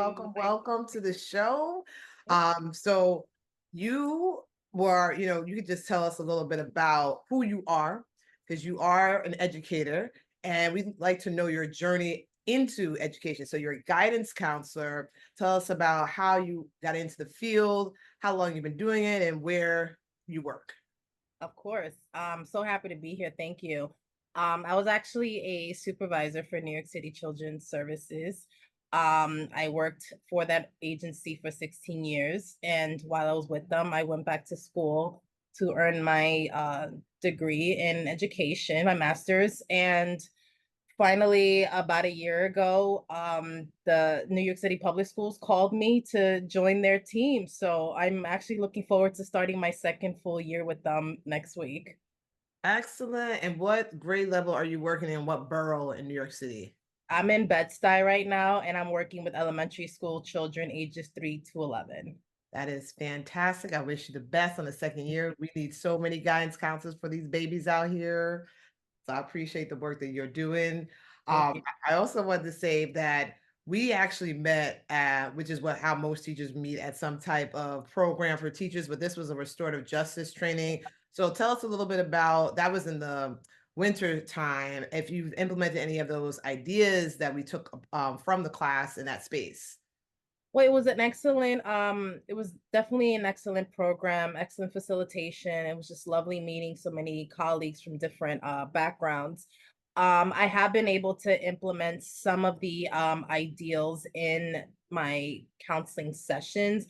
welcome, Thank welcome to the show. you. So you you could just tell us a little bit about who you are, because you are an educator, and we'd like to know your journey into education. So you're a guidance counselor. Tell us about how you got into the field, how long you've been doing it, and where you work. Of course. I'm so happy to be here. Thank you. I was actually a supervisor for New York City Children's Services. I worked for that agency for 16 years. And while I was with them, I went back to school to earn my degree in education, my master's. And finally, about a year ago, the New York City Public Schools called me to join their team. So I'm actually looking forward to starting my second full year with them next week. Excellent. And what grade level are you working in? What borough in New York City? I'm in Bed-Stuy right now, and I'm working with elementary school children ages 3 to 11. That is fantastic. I wish you the best on the second year. We need so many guidance counselors for these babies out here. So I appreciate the work that you're doing. Thank you. I also wanted to say that we actually met at, which is what how most teachers meet at some type of program for teachers, but this was a restorative justice training. So tell us a little bit about that was in the winter time. If you've implemented any of those ideas that we took from the class in that space. Well, it was an excellent, it was definitely an excellent program, excellent facilitation. It was just lovely meeting so many colleagues from different backgrounds. I have been able to implement some of the ideals in my counseling sessions.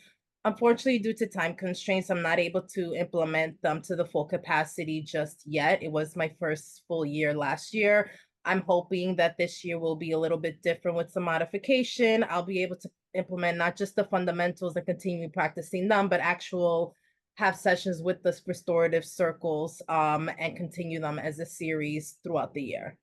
Unfortunately, due to time constraints, I'm not able to implement them to the full capacity just yet. It was my first full year last year. I'm hoping that this year will be a little bit different with some modification. I'll be able to implement not just the fundamentals and continue practicing them, but actual have sessions with the restorative circles and continue them as a series throughout the year.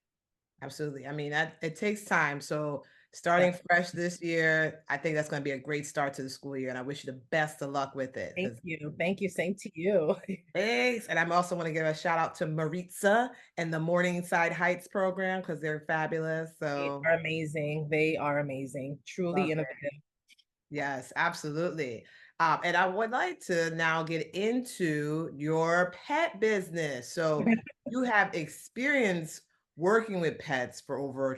Absolutely. I mean, that it takes time. So starting Right. fresh this year, I think that's going to be a great start to the school year. And I wish you the best of luck with it. Thank 'Cause you. Thank you. Same to you. thanks. And I'm also want to give a shout out to Maritza and the Morningside Heights program because they're fabulous. They So are amazing. They are amazing. Truly love it. innovative. Yes, absolutely. And I would like to now get into your pet business. So you have experience working with pets for over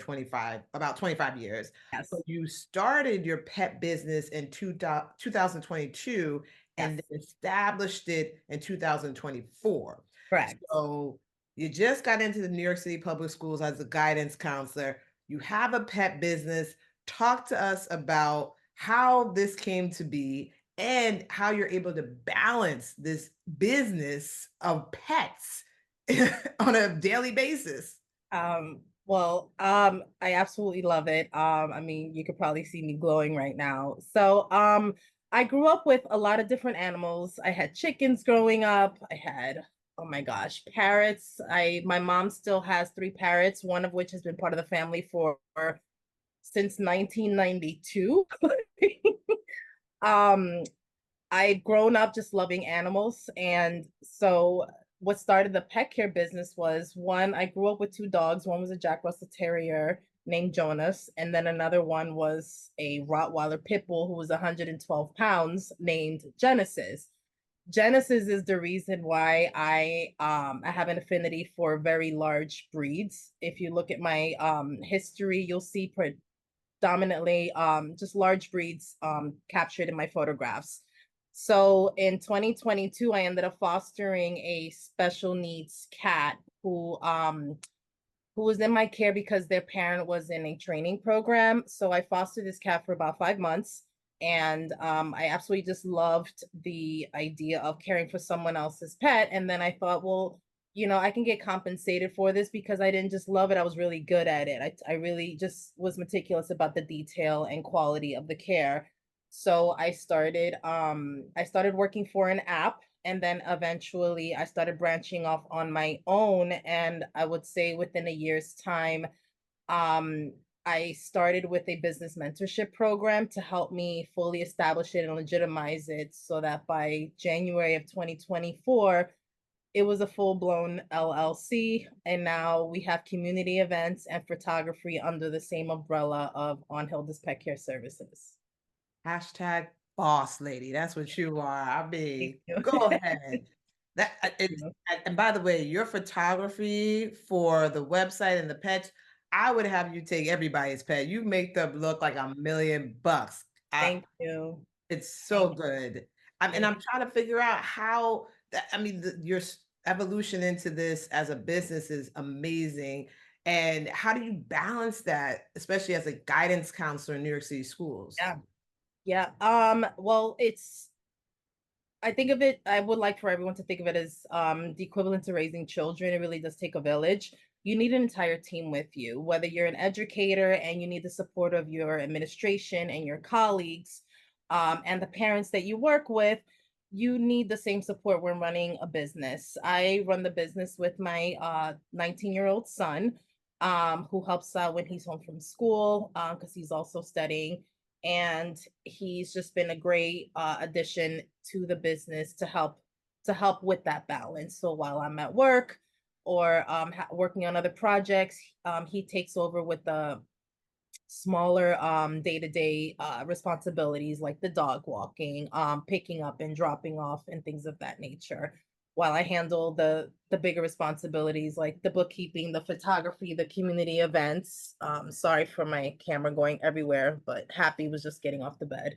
about 25 years. But Yes. you started your pet business in 2022 and Yes. then established it in 2024. Correct. So you just got into the New York City Public Schools as a guidance counselor. You have a pet business. Talk to us about how this came to be and how you're able to balance this business of pets on a daily basis. I absolutely love it. I mean, you could probably see me glowing right now. I grew up with a lot of different animals. I had chickens growing up. I had, oh my gosh, parrots. My mom still has three parrots, one of which has been part of the family for since 1992. um, I'd grown up just loving animals. And so what started the pet care business was one, I grew up with two dogs. One was a Jack Russell Terrier named Jonas, and then another one was a Rottweiler Pit Bull who was 112 pounds named Genesis. Genesis is the reason why I have an affinity for very large breeds. If you look at my history, you'll see predominantly just large breeds captured in my photographs. So in 2022, I ended up fostering a special needs cat who was in my care because their parent was in a training program. So I fostered this cat for about 5 months. And I absolutely just loved the idea of caring for someone else's pet. And then I thought, well, I can get compensated for this because I didn't just love it. I was really good at it. I really just was meticulous about the detail and quality of the care. So I started working for an app, and then eventually I started branching off on my own. And I would say within a year's time, um, I started with a business mentorship program to help me fully establish it and legitimize it so that by January of 2024, it was a full blown LLC. And now we have community events and photography under the same umbrella of On Hilda's Pet Care Services. Hashtag boss lady. That's what you are. I Thank mean, you. go ahead. That it's You. and by the way, your photography for the website and the pets, I would have you take everybody's pet. You make them look like $1,000,000. I Thank you. It's so Thank good. And thank I'm trying to figure out how that I mean, your evolution into this as a business is amazing. And how do you balance that, especially as a guidance counselor in New York City schools? yeah. Yeah. Well, I think of it, I would like for everyone to think of it as the equivalent to raising children. It really does take a village. You need an entire team with you, whether you're an educator and you need the support of your administration and your colleagues, and the parents that you work with. You need the same support when running a business. I run the business with my 19-year-old son, who helps out when he's home from school, because he's also studying, and he's just been a great addition to the business to help with that balance. So while I'm at work or working on other projects, he takes over with the smaller day-to-day responsibilities like the dog walking, picking up and dropping off and things of that nature, while I handle the bigger responsibilities like the bookkeeping, the photography, the community events. Sorry for my camera going everywhere, but Happy was just getting off the bed.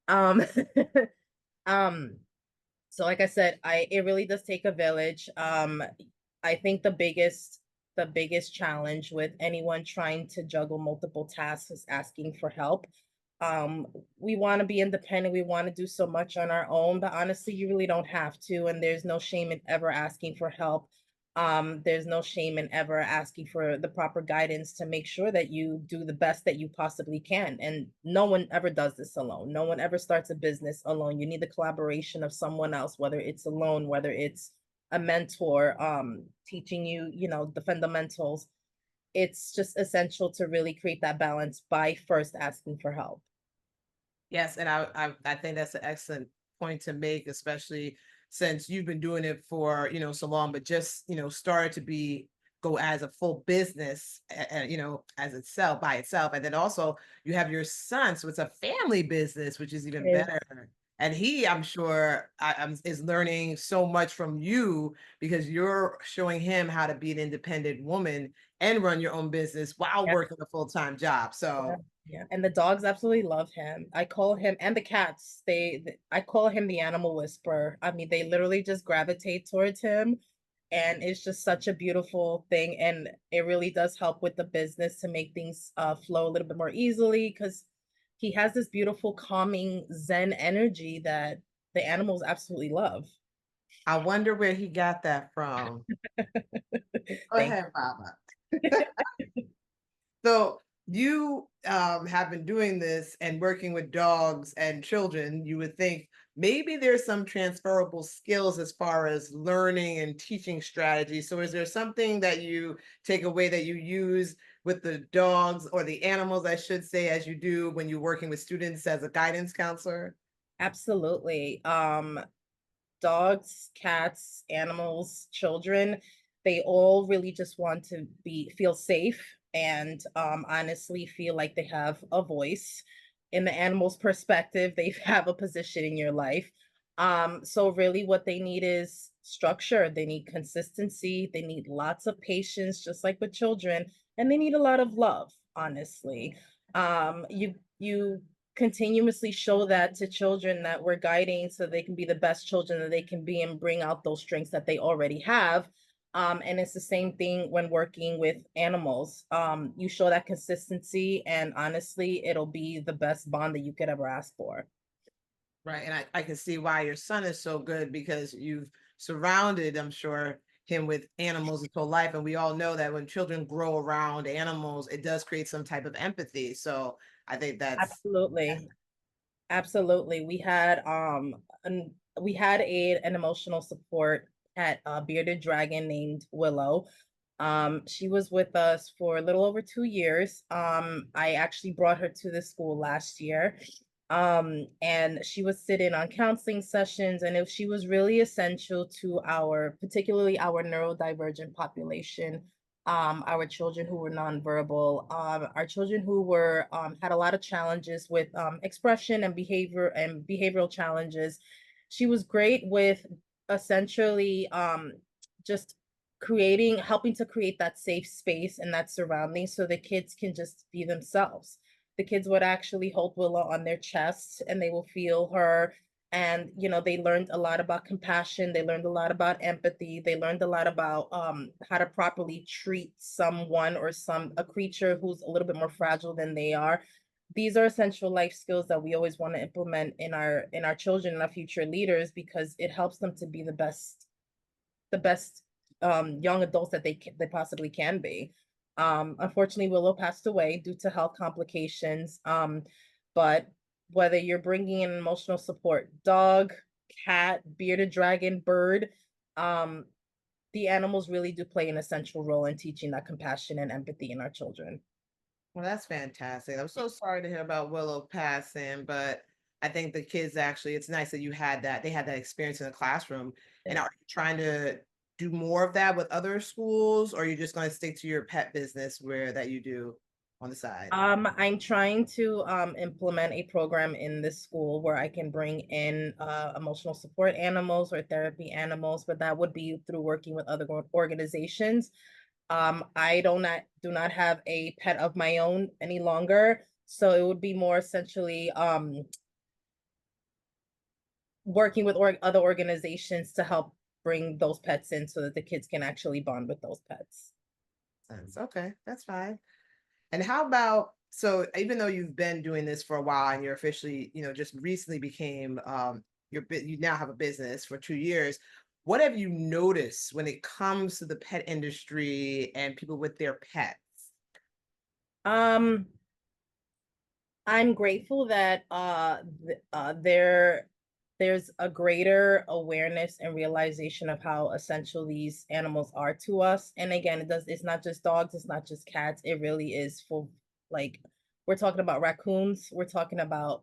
um um so like I said, I it really does take a village. I think the biggest challenge with anyone trying to juggle multiple tasks is asking for help. Um, we want to be independent, we want to do so much on our own, but honestly, you really don't have to, and there's no shame in ever asking for help. There's no shame in ever asking for the proper guidance to make sure that you do the best that you possibly can. And no one ever does this alone. No one ever starts a business alone. You need the collaboration of someone else, whether it's alone, whether it's a mentor, teaching you, the fundamentals. It's just essential to really create that balance by first asking for help. Yes, and I think that's an excellent point to make, especially since you've been doing it for, so long, but just, started to be go as a full business, as itself by itself. And then also you have your son, so it's a family business, which is even Is better. And he, I'm sure, is learning so much from you because you're showing him how to be an independent woman and run your own business while Yeah, working a full-time job. yeah, So yeah. And the dogs absolutely love him. I call him, and the cats, I call him the animal whisperer. I mean, they literally just gravitate towards him. And it's just such a beautiful thing. And it really does help with the business to make things flow a little bit more easily, because he has this beautiful, calming Zen energy that the animals absolutely love. I wonder where he got that from. Go Thank ahead, Mama. So you have been doing this and working with dogs and children. You would think maybe there's some transferable skills as far as learning and teaching strategies. So is there something that you take away that you use with the dogs or the animals, I should say, as you do when you're working with students as a guidance counselor? Absolutely. Dogs, cats, animals, children, they all really just want to feel safe and honestly feel like they have a voice. In the animal's perspective, they have a position in your life. So really what they need is structure, they need consistency, they need lots of patience, just like with children, and they need a lot of love, honestly. You continuously show that to children that we're guiding so they can be the best children that they can be and bring out those strengths that they already have. And it's the same thing when working with animals. You show that consistency, and honestly, it'll be the best bond that you could ever ask for. Right. And I can see why your son is so good because you've surrounded, I'm sure, him with animals his whole life. And we all know that when children grow around animals, it does create some type of empathy. So I think Absolutely. Absolutely. We had an emotional support at a bearded dragon named Willow. She was with us for a little over 2 years. I actually brought her to the school last year. And she was sitting on counseling sessions, and she was really essential to particularly our neurodivergent population. our children who were nonverbal, our children who were had a lot of challenges with expression and behavioral challenges. She was great with essentially just helping to create that safe space and that surrounding so the kids can just be themselves. The kids would actually hold Willow on their chests and they will feel her, and they learned a lot about compassion, they learned a lot about empathy, they learned a lot about how to properly treat someone or a creature who's a little bit more fragile than they are. These are essential life skills that we always want to implement in our children and our future leaders, because it helps them to be the best young adults that they possibly can be. Unfortunately, Willow passed away due to health complications. But whether you're bringing in emotional support, dog, cat, bearded dragon, bird, um, the animals really do play an essential role in teaching that compassion and empathy in our children. Well, that's fantastic. I'm so sorry to hear about Willow passing, but I think the kids actually, it's nice that you had that, they had that experience in the classroom. And Yeah. are you trying to do more of that with other schools, or are you just going to stick to your pet business where that you do on the side? I'm trying to implement a program in this school where I can bring in emotional support animals or therapy animals, but that would be through working with other organizations. I do not have a pet of my own any longer, so it would be more essentially working with other organizations to help bring those pets in so that the kids can actually bond with those pets. Sense. Okay, that's fine. And how about, so even though you've been doing this for a while and you're officially, just recently became you now have a business for 2 years, what have you noticed when it comes to the pet industry and people with their pets? Um, I'm grateful that there's a greater awareness and realization of how essential these animals are to us. And again, it's not just dogs, it's not just cats. It really is for, like, we're talking about raccoons, we're talking about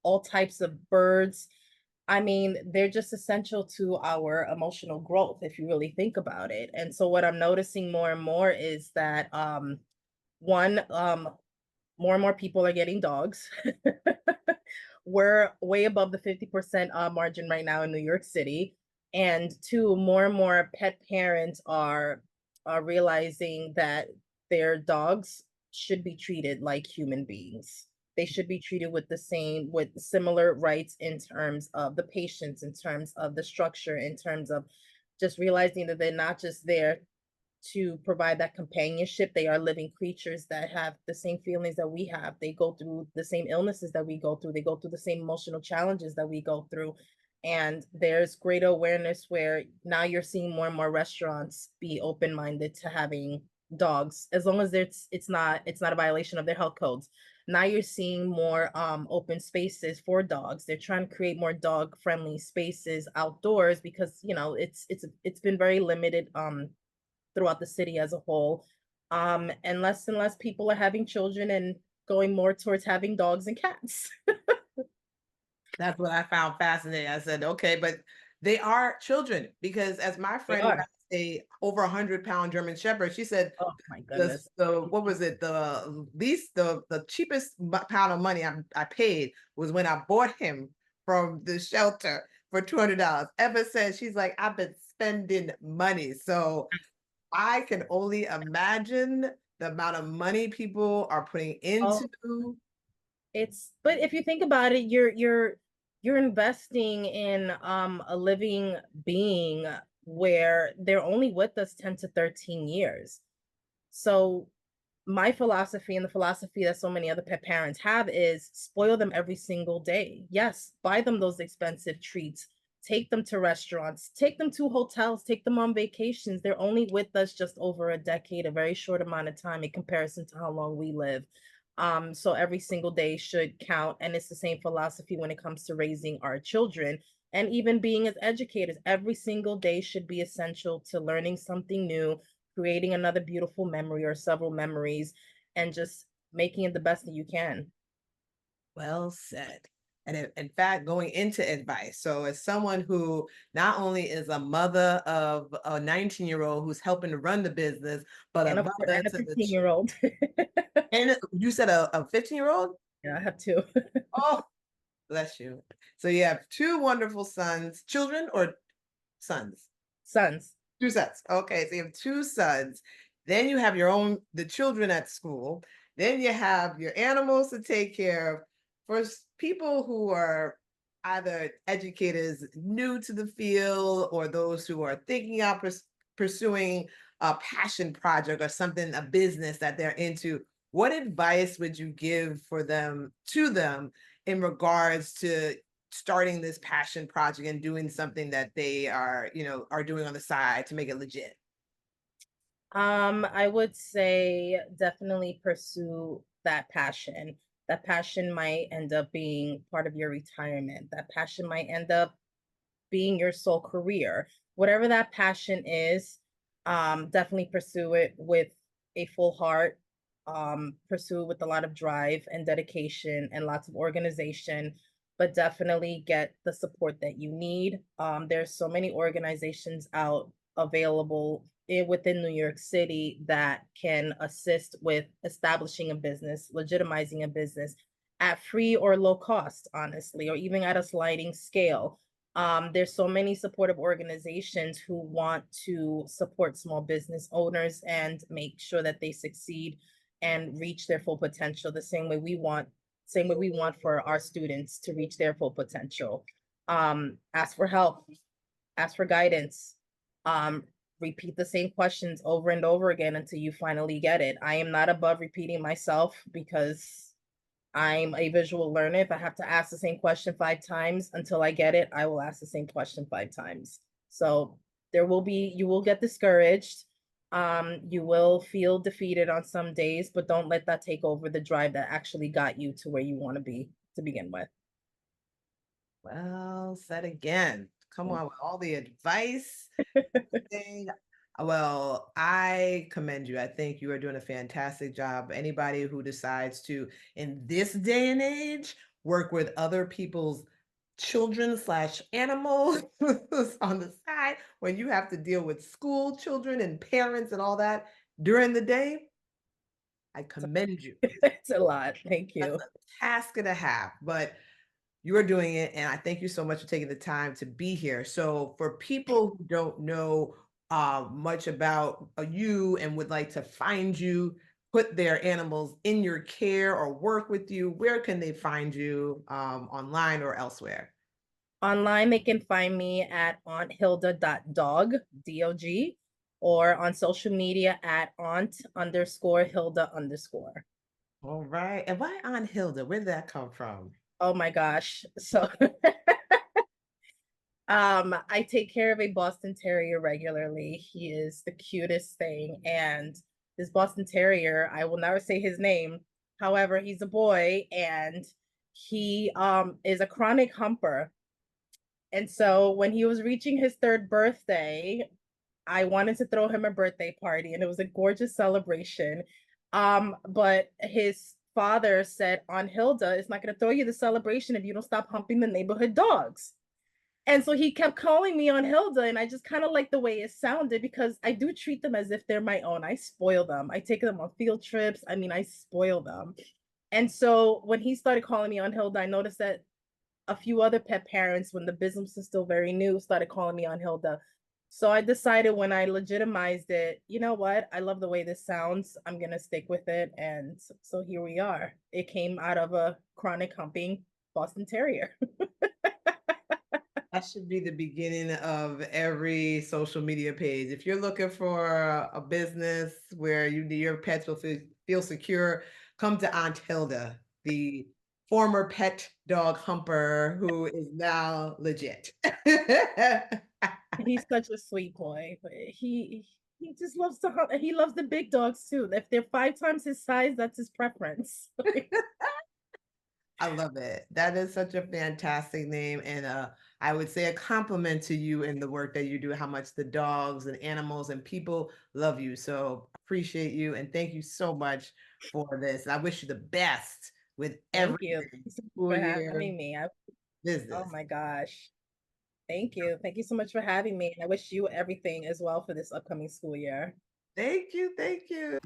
all types of birds. I mean, they're just essential to our emotional growth if you really think about it. And so what I'm noticing more and more is that one more and more people are getting dogs. We're way above the 50% margin right now in New York City. And two, more and more pet parents are realizing that their dogs should be treated like human beings. They should be treated with similar rights in terms of the patients, in terms of the structure, in terms of just realizing that they're not just there to provide that companionship. They are living creatures that have the same feelings that we have. They go through the same illnesses that we go through. They go through the same emotional challenges that we go through. And there's greater awareness where now you're seeing more and more restaurants be open-minded to having dogs, as long as it's not a violation of their health codes. Now you're seeing more open spaces for dogs. They're trying to create more dog friendly spaces outdoors, because it's been very limited throughout the city as a whole. And less people are having children and going more towards having dogs and cats. That's what I found fascinating. I said, okay, but they are children because as my They friend who are. has a over 100-pound German Shepherd, she said Oh my the goodness. the what was it? The least the cheapest pound of money I paid was when I bought him from the shelter for $200. Ever since, she's like, I've been spending money. So I can only imagine the amount of money people are putting into. Oh, but if you think about it, you're investing in a living being where they're only with us 10 to 13 years. So my philosophy, and the philosophy that so many other pet parents have, is spoil them every single day. Yes, buy them those expensive treats, take them to restaurants, take them to hotels, take them on vacations. They're only with us just over a decade, a very short amount of time in comparison to how long we live. So every single day should count. And it's the same philosophy when it comes to raising our children. And even being as educators, every single day should be essential to learning something new, creating another beautiful memory or several memories, and just making it the best that you can. Well said. And in fact, going into advice. So, as someone who not only is a mother of a 19-year-old who's helping to run the business, but a and mother a to the 15-year-old. and you said a 15-year-old? Yeah, I have two Oh, bless you. So you have two wonderful sons, children or sons? sons. Two sons. Okay, so you have two sons. Then you have your own the children at school. Then you have your animals to take care of. For people who are either educators new to the field or those who are thinking of pursuing a passion project or something, a business that they're into, what advice would you give for them to them in regards to starting this passion project and doing something that they are, are doing on the side to make it legit? I would say definitely pursue that passion. That passion might end up being part of your retirement. That passion might end up being your sole career. Whatever that passion is, definitely pursue it with a full heart. Pursue it with a lot of drive and dedication and lots of organization, but definitely get the support that you need. There's so many organizations out available within New York City that can assist with establishing a business, legitimizing a business at free or low cost, honestly, or even at a sliding scale. There's so many supportive organizations who want to support small business owners and make sure that they succeed and reach their full potential the same way we want for our students to reach their full potential. Ask for help, ask for guidance, um, repeat the same questions over and over again until you finally get it. I am not above repeating myself because I'm a visual learner. If I have to ask the same question 5 times until I get it, I will ask the same question 5 times. So you will get discouraged. You will feel defeated on some days, but don't let that take over the drive that actually got you to where you want to be to begin with. Well said again. Come on with all the advice. Thing. Well, I commend you. I think you are doing a fantastic job. Anybody who decides to, in this day and age, work with other people's children slash animals on the side, when you have to deal with school children and parents and all that during the day, I commend you. It's a lot. Thank That's you. a task and a half, but you are doing it, and I thank you so much for taking the time to be here. So, for people who don't know much about you and would like to find you, put their animals in your care, or work with you, where can they find you online or elsewhere? Online, they can find me at aunthilda.dog, D-O-G, or on social media at aunt_Hilda_. All right. And why Aunt Hilda? Where did that come from? Oh my gosh. So I take care of a Boston Terrier regularly. He is the cutest thing. And this Boston Terrier, I will never say his name. However, he's a boy and he is a chronic humper. And so when he was reaching his third birthday, I wanted to throw him a birthday party and it was a gorgeous celebration. But his father said, "On Hilda is not going to throw you the celebration if you don't stop humping the neighborhood dogs." And so he kept calling me on Hilda, and I just kind of like the way it sounded because I do treat them as if they're my own. I spoil them. I take them on field trips. I mean, I spoil them. And so when he started calling me on Hilda, I noticed that a few other pet parents, when the business is still very new, started calling me on Hilda. So I decided when I legitimized it, you know what? I love the way this sounds. I'm going to stick with it. And so here we are. It came out of a chronic humping Boston Terrier. That should be the beginning of every social media page. If you're looking for a business where your pets will feel secure, come to Aunt Hilda, the former pet dog humper who is now legit. He's such a sweet boy. But he just loves to hunt. He loves the big dogs too. If they're 5 times his size, that's his preference. I love it. That is such a fantastic name. And I would say a compliment to you in the work that you do, how much the dogs and animals and people love you. So appreciate you and thank you so much for this. I wish you the best with Thank you. everything, Thank you so much school for year, having me. Oh business. my gosh. Thank you. Thank you so much for having me. And I wish you everything as well for this upcoming school year. Thank you. Thank you.